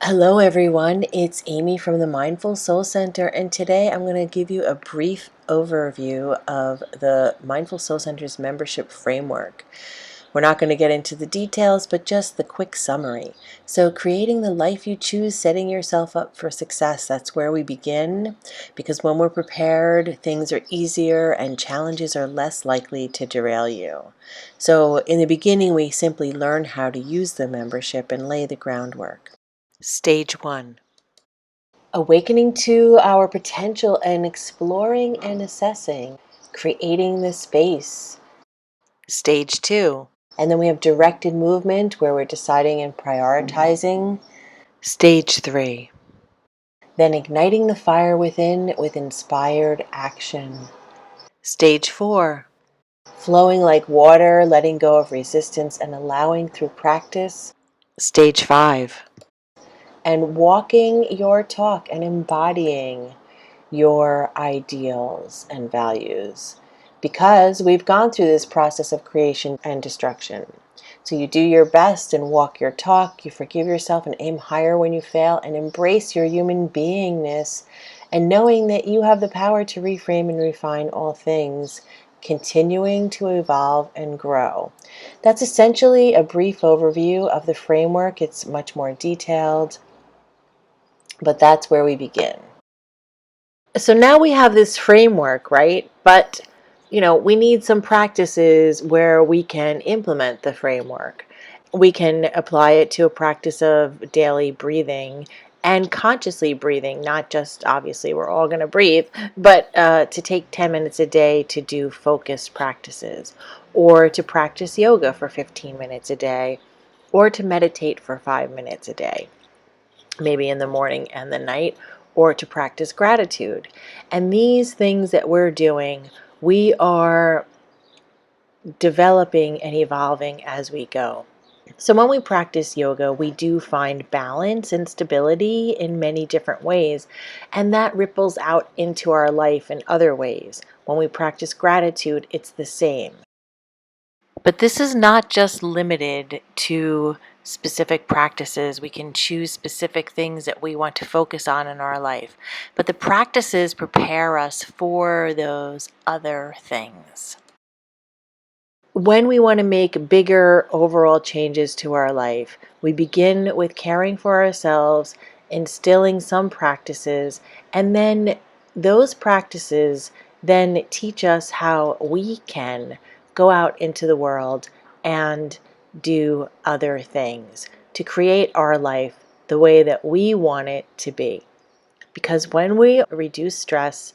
Hello everyone, it's Amy from the Mindful Soul Center, and today I'm going to give you a brief overview of the Mindful Soul Center's membership framework. We're not going to get into the details, but just the quick summary. So creating the life you choose, setting yourself up for success, that's where we begin, because when we're prepared, things are easier and challenges are less likely to derail you. So in the beginning, we simply learn how to use the membership and lay the groundwork. Stage 1. Awakening to our potential and exploring and assessing, creating the space. Stage 2. And then we have directed movement where we're deciding and prioritizing. Stage 3. Then igniting the fire within with inspired action. Stage 4. Flowing like water, letting go of resistance and allowing through practice. Stage 5. And walking your talk and embodying your ideals and values, because we've gone through this process of creation and destruction. So you do your best and walk your talk, you forgive yourself and aim higher when you fail, and embrace your human beingness, and knowing that you have the power to reframe and refine all things, continuing to evolve and grow. That's essentially a brief overview of the framework. It's much more detailed, but that's where we begin. So now we have this framework, right? But, we need some practices where we can implement the framework. We can apply it to a practice of daily breathing and consciously breathing, not just obviously we're all going to breathe, but to take 10 minutes a day to do focused practices, or to practice yoga for 15 minutes a day, or to meditate for 5 minutes a day, maybe in the morning and the night, or to practice gratitude. And these things that we're doing, we are developing and evolving as we go. So when we practice yoga, we do find balance and stability in many different ways, and that ripples out into our life in other ways. When we practice gratitude, it's the same. But this is not just limited to specific practices. We can choose specific things that we want to focus on in our life. But the practices prepare us for those other things. When we want to make bigger overall changes to our life, we begin with caring for ourselves, instilling some practices, and then those practices then teach us how we can go out into the world and do other things to create our life the way that we want it to be. Because when we reduce stress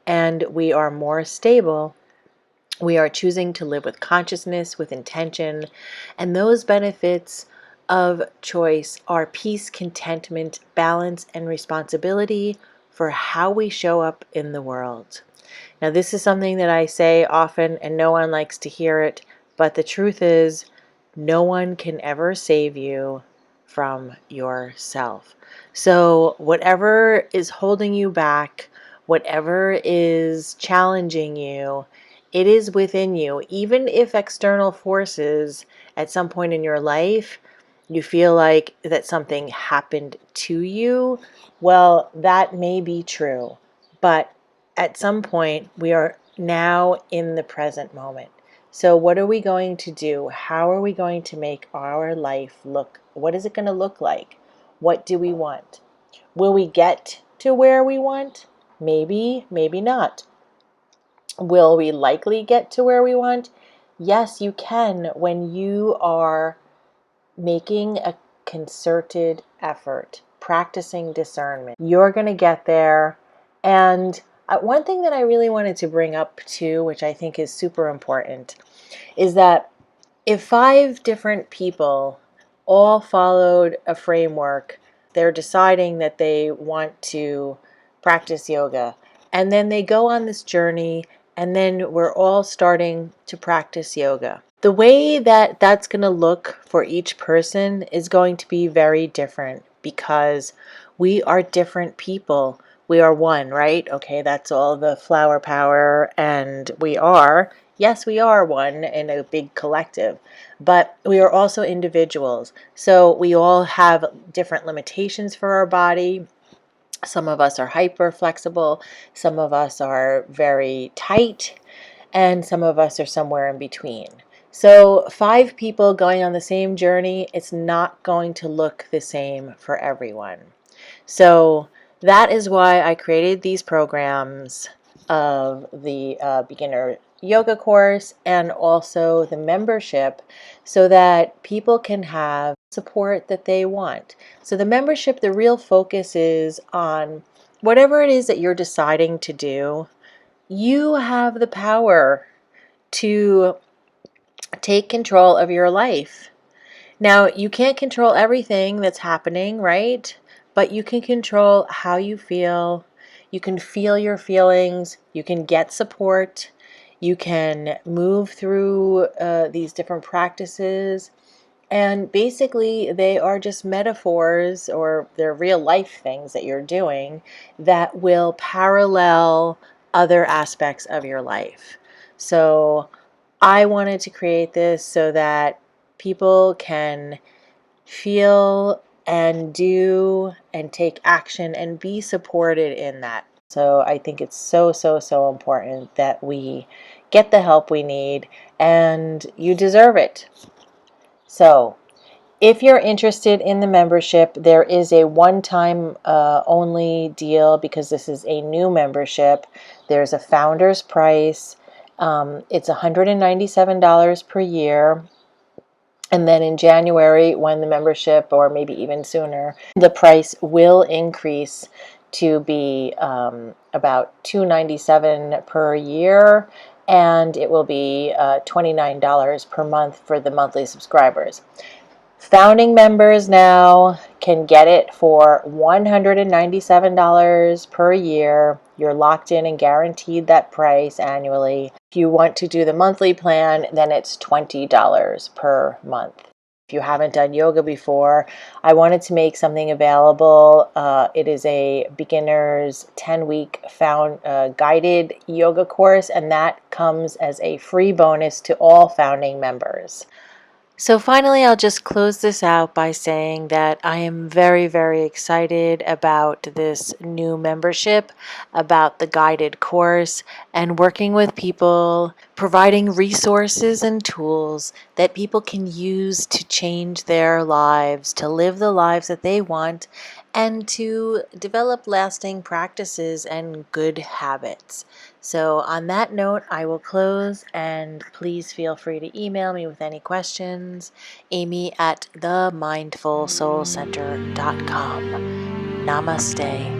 and we are more stable, we are choosing to live with consciousness, with intention, and those benefits of choice are peace, contentment, balance, and responsibility for how we show up in the world. Now, this is something that I say often, and no one likes to hear it, but the truth is, no one can ever save you from yourself. So, whatever is holding you back, whatever is challenging you, it is within you. Even if external forces at some point in your life, you feel like that something happened to you, well, that may be true. But at some point, we are now in the present moment. So what are we going to do? How are we going to make our life look? What is it going to look like? What do we want? Will we get to where we want? Maybe, maybe not. Will we likely get to where we want? Yes, you can when you are making a concerted effort, practicing discernment. You're going to get there. And one thing that I really wanted to bring up too, which I think is super important, is that if 5 different people all followed a framework, they're deciding that they want to practice yoga, and then they go on this journey, and then we're all starting to practice yoga. The way that that's going to look for each person is going to be very different, because we are different people. We are one, right? Okay, that's all the flower power, and we are Yes, we are one in a big collective, but we are also individuals. So we all have different limitations for our body. Some of us are hyper flexible, some of us are very tight, and some of us are somewhere in between. So 5 people going on the same journey, it's not going to look the same for everyone. So that is why I created these programs of the beginner yoga course and also the membership, so that people can have support that they want. So the membership, the real focus is on whatever it is that you're deciding to do. You have the power to take control of your life. Now, you can't control everything that's happening, right? But you can control how you feel. You can feel your feelings. You can get support. You can move through these different practices. And basically, they are just metaphors, or they're real life things that you're doing that will parallel other aspects of your life. So I wanted to create this so that people can feel and do and take action and be supported in that. So I think it's so, so, so important that we get the help we need, and you deserve it. So if you're interested in the membership, there is a one-time only deal because this is a new membership. There's a founder's price. It's $197 per year. And then in January, when the membership, or maybe even sooner, the price will increase to be about $297 per year, and it will be $29 per month for the monthly subscribers. Founding members now can get it for $197 per year. You're locked in and guaranteed that price annually. If you want to do the monthly plan, then it's $20 per month. If you haven't done yoga before, I wanted to make something available. It is a beginner's 10-week guided yoga course, and that comes as a free bonus to all founding members. So finally, I'll just close this out by saying that I am very, very excited about this new membership, about the guided course, and working with people, providing resources and tools that people can use to change their lives, to live the lives that they want, and to develop lasting practices and good habits. So on that note, I will close, and please feel free to email me with any questions. Amy at themindfulsoulcenter.com. Namaste.